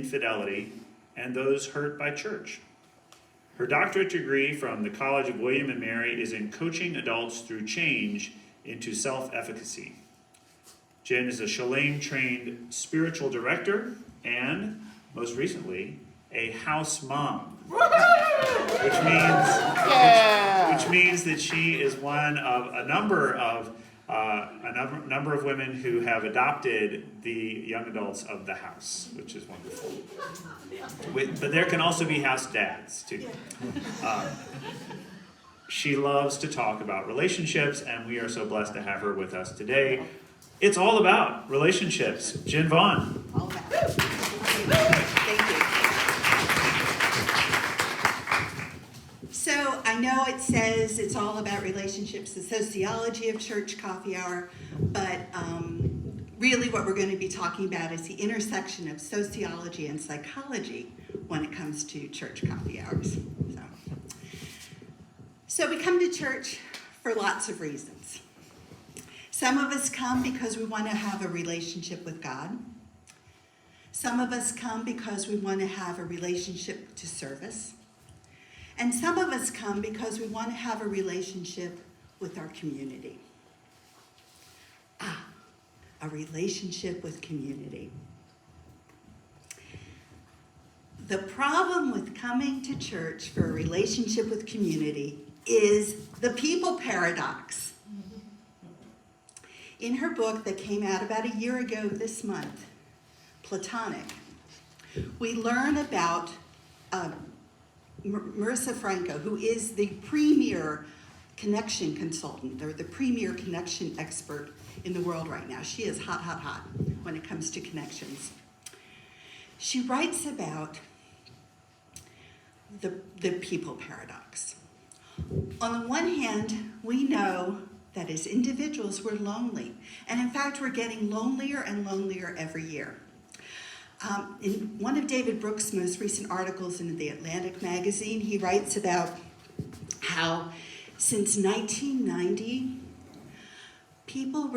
infidelity and those hurt by church. Her doctorate degree from the College of William and Mary is in coaching adults through change into self-efficacy. Jen is a Shalem-trained spiritual director and, most recently, a house mom, which means that she is one of a number of women who have adopted the young adults of the house, which is wonderful. But there can also be house dads, too. She loves to talk about relationships, and we are so blessed to have her with us today. It's all about relationships. Jen Vaughn. All about it. Thank you. So I know it says it's all about relationships, the sociology of church coffee hour, but really what we're going to be talking about is the intersection of sociology and psychology when it comes to church coffee hours. So we come to church for lots of reasons. Some of us come because we want to have a relationship with God. Some of us come because we want to have a relationship to service. And some of us come because we want to have a relationship with our community. A relationship with community. The problem with coming to church for a relationship with community is the people paradox. In her book that came out about a year ago this month, Platonic, we learn about Marissa Franco, who is the premier connection consultant or the premier connection expert in the world right now. She is hot, hot, hot when it comes to connections. She writes about the people paradox. On the one hand, we know that as individuals, we're lonely. And in fact, we're getting lonelier and lonelier every year. In one of David Brooks' most recent articles in the Atlantic magazine, he writes about how since 1990, people's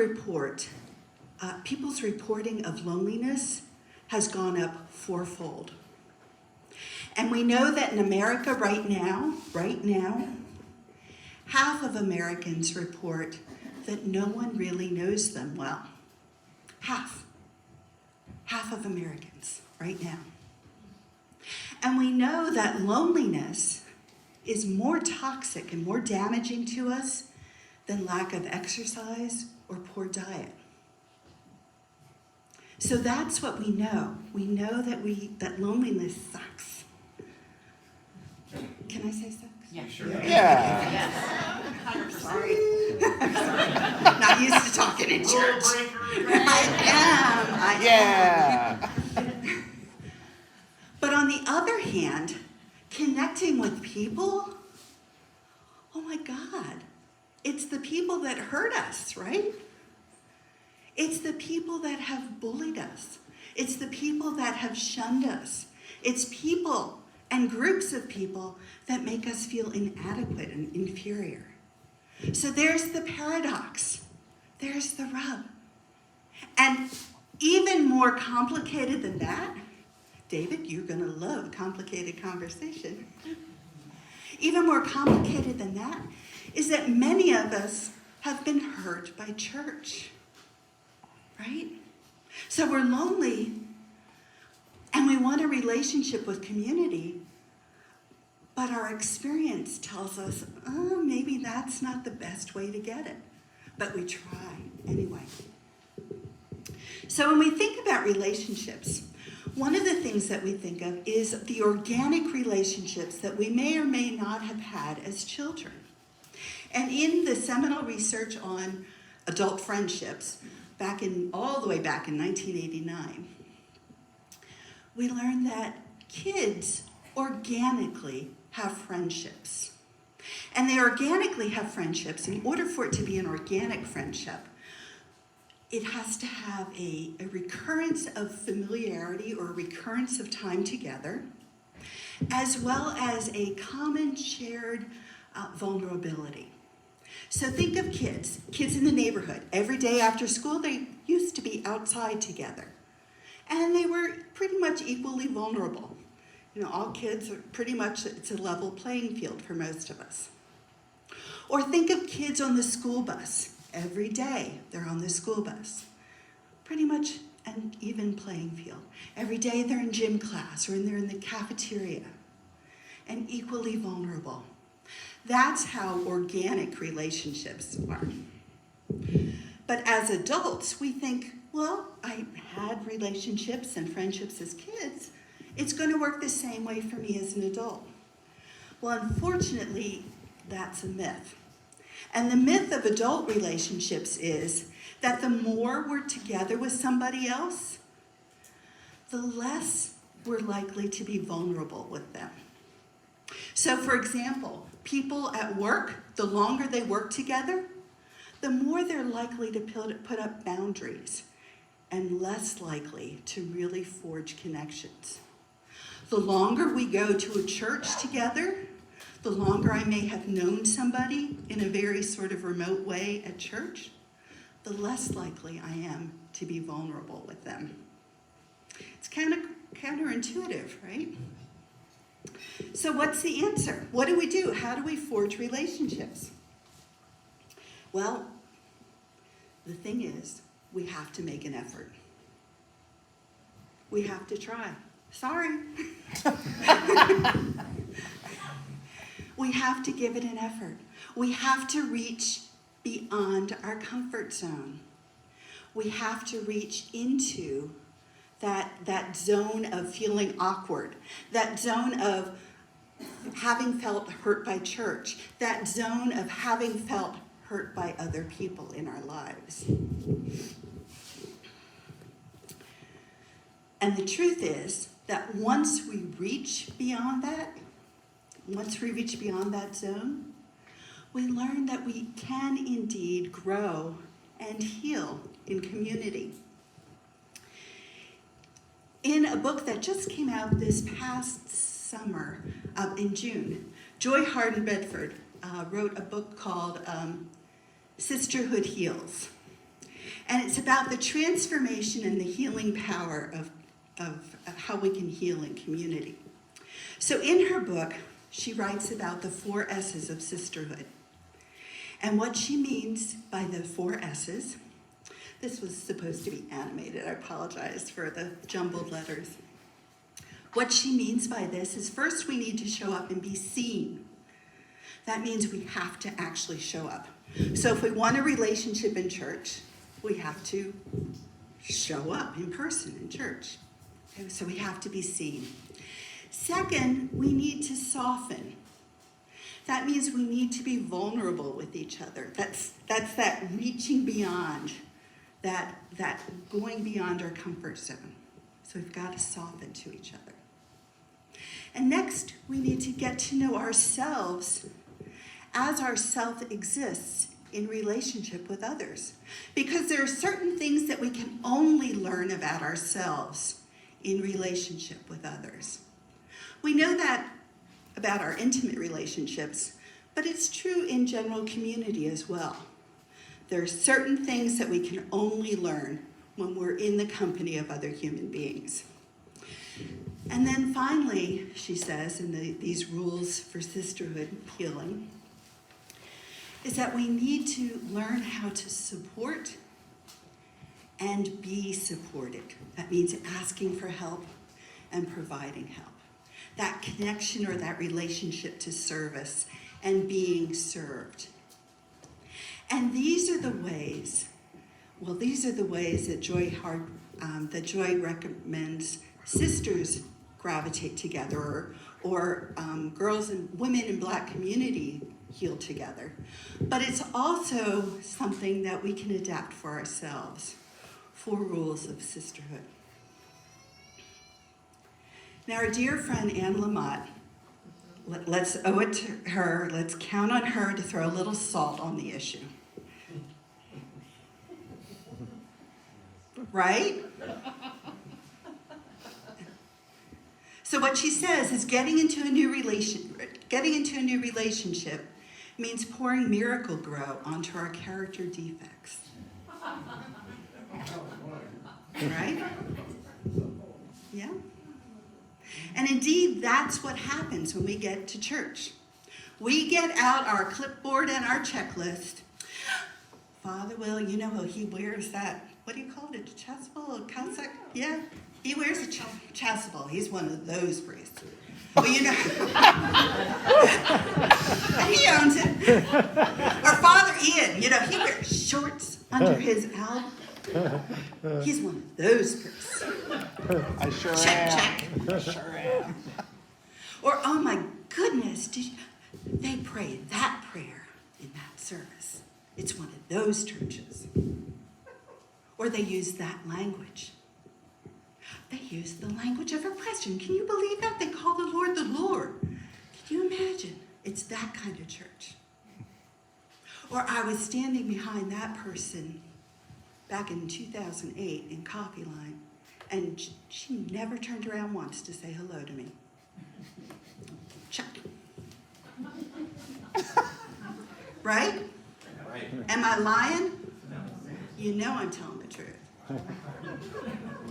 reporting of loneliness has gone up fourfold. And we know that in America right now, half of Americans report that no one really knows them well. Half of Americans right now. And we know that loneliness is more toxic and more damaging to us than lack of exercise or poor diet. So that's what we know. We know that loneliness sucks. Can I say sucks? Yeah, sure. Yeah. Yes. Sorry. Not used to talking in church. I am. Yeah. But on the other hand, connecting with people, oh my God, it's the people that hurt us, right? It's the people that have bullied us. It's the people that have shunned us. It's people and groups of people that make us feel inadequate and inferior. So there's the paradox. There's the rub. And even more complicated than that, David, you're going to love complicated conversation. Even more complicated than that is that many of us have been hurt by church, right? So we're lonely and we want a relationship with community, but our experience tells us, oh, maybe that's not the best way to get it. But we try anyway. So when we think about relationships, one of the things that we think of is the organic relationships that we may or may not have had as children. And in the seminal research on adult friendships, all the way back in 1989, we learned that kids organically have friendships. And they organically have friendships. In order for it to be an organic friendship, it has to have a recurrence of familiarity or a recurrence of time together, as well as a common shared vulnerability. So think of kids in the neighborhood. Every day after school, they used to be outside together. And they were pretty much equally vulnerable. All kids are pretty much, it's a level playing field for most of us. Or think of kids on the school bus. Every day they're on the school bus. Pretty much an even playing field. Every day they're in gym class or they're in the cafeteria. And equally vulnerable. That's how organic relationships are. But as adults, we think, well, I had relationships and friendships as kids. It's going to work the same way for me as an adult. Well, unfortunately, that's a myth. And the myth of adult relationships is that the more we're together with somebody else, the less we're likely to be vulnerable with them. So, for example, people at work, the longer they work together, the more they're likely to put up boundaries and less likely to really forge connections. The longer we go to a church together, the longer I may have known somebody in a very sort of remote way at church, the less likely I am to be vulnerable with them. It's kind of counterintuitive, right? So what's the answer? What do we do? How do we forge relationships? Well, the thing is, we have to make an effort. We have to try. Sorry. We have to give it an effort. We have to reach beyond our comfort zone. We have to reach into that zone of feeling awkward, that zone of having felt hurt by church, that zone of having felt hurt by other people in our lives. And the truth is that once we reach beyond that zone, we learn that we can indeed grow and heal in community. In a book that just came out this past summer, in June, Joy Harden Bedford wrote a book called Sisterhood Heals. And it's about the transformation and the healing power of how we can heal in community. So in her book, she writes about the 4 S's of sisterhood. And what she means by the 4 S's, this was supposed to be animated, I apologize for the jumbled letters. What she means by this is first we need to show up and be seen. That means we have to actually show up. So if we want a relationship in church, we have to show up in person in church. Okay, so we have to be seen. Second, we need to soften. That means we need to be vulnerable with each other. That's that reaching beyond, that going beyond our comfort zone. So we've got to soften to each other. And next, we need to get to know ourselves as ourself exists in relationship with others. Because there are certain things that we can only learn about ourselves in relationship with others. We know that about our intimate relationships, but it's true in general community as well. There are certain things that we can only learn when we're in the company of other human beings. And then finally, she says, in these rules for sisterhood healing, is that we need to learn how to support and be supported. That means asking for help and providing help. That connection or that relationship to service and being served. And these are the ways that Joy recommends sisters gravitate together, or girls and women in Black community heal together. But it's also something that we can adapt for ourselves. 4 rules of sisterhood. Now, our dear friend Anne Lamott, let's owe it to her, let's count on her to throw a little salt on the issue. Right? So what she says is getting into a new relationship means pouring miracle grow onto our character defects. Right? Yeah. And indeed, that's what happens when we get to church. We get out our clipboard and our checklist. Father Will, you know, he wears that, what do you call it, a chasuble, a cassock? Yeah, he wears a chasuble. He's one of those priests. Well, you know, he owns it. Or Father Ian, you know, he wears shorts under his album. He's one of those priests. I sure Check, am. check. Sure am. Or, oh my goodness, they pray that prayer in that service. It's one of those churches. Or they use that language. They use the language of oppression. Can you believe that? They call the Lord the Lord. Can you imagine? It's that kind of church. Or I was standing behind that person back in 2008 in Coffee Line, and she never turned around once to say hello to me. Check. Right? Right. Am I lying? You know I'm telling the truth.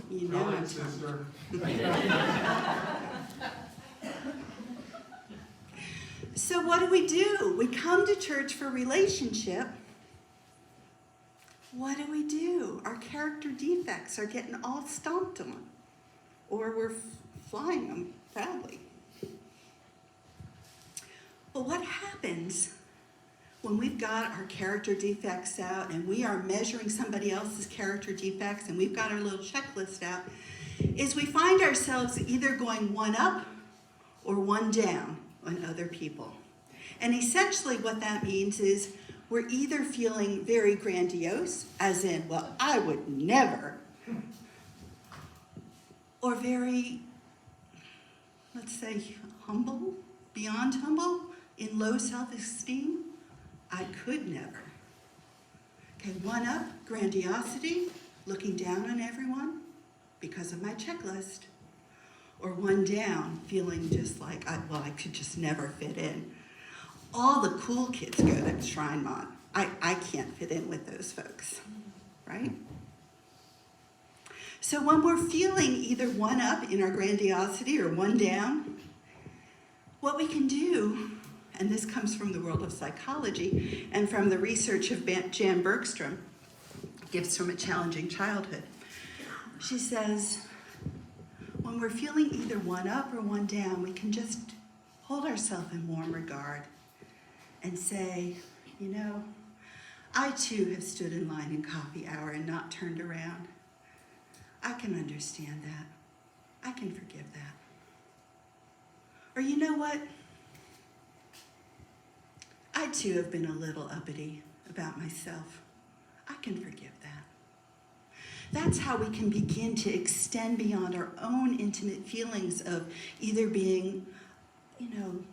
You know I'm telling the truth. So what do? We come to church for relationship. What do? Our character defects are getting all stomped on. Or we're flying them proudly. Well, what happens when we've got our character defects out and we are measuring somebody else's character defects and we've got our little checklist out, is we find ourselves either going one up or one down on other people. And essentially what that means is we're either feeling very grandiose, as in, well, I would never, or very, let's say, humble, beyond humble, in low self-esteem. I could never. Okay, one up, grandiosity, looking down on everyone because of my checklist. Or one down, feeling just like, I could just never fit in. All the cool kids go to Shrine Mont. I can't fit in with those folks, right? So when we're feeling either one up in our grandiosity or one down, what we can do, and this comes from the world of psychology and from the research of Jan Bergstrom, Gifts from a Challenging Childhood. She says, when we're feeling either one up or one down, we can just hold ourselves in warm regard and say, you know, I too have stood in line in coffee hour and not turned around. I can understand that. I can forgive that. Or you know what? I too have been a little uppity about myself. I can forgive that. That's how we can begin to extend beyond our own intimate feelings of either being,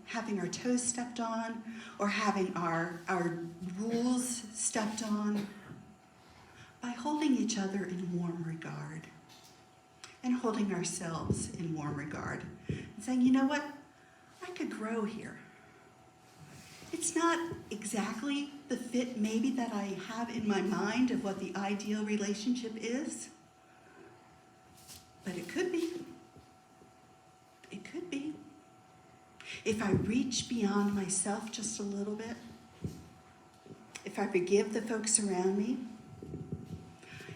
having our toes stepped on or having our rules stepped on, by holding each other in warm regard and holding ourselves in warm regard and saying, you know what? I could grow here. It's not exactly the fit maybe that I have in my mind of what the ideal relationship is, but it could be. It could be. If I reach beyond myself just a little bit, if I forgive the folks around me,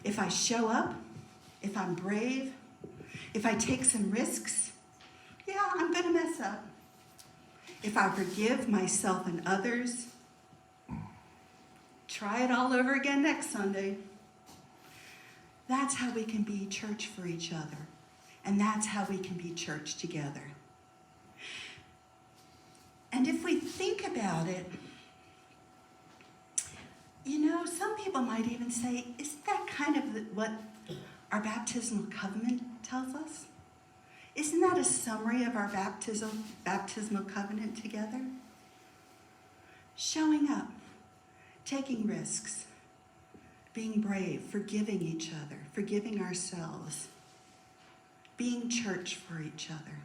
if I show up, if I'm brave, if I take some risks, yeah, I'm going to mess up. If I forgive myself and others, try it all over again next Sunday. That's how we can be church for each other. And that's how we can be church together. And if we think about it, some people might even say, isn't that kind of what our baptismal covenant tells us? Isn't that a summary of our baptismal covenant together? Showing up, taking risks, being brave, forgiving each other, forgiving ourselves, being church for each other,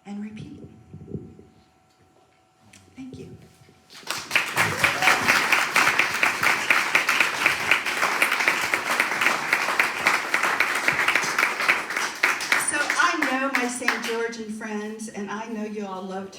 and repeat. Thank you. are George and friends, and I know you all love to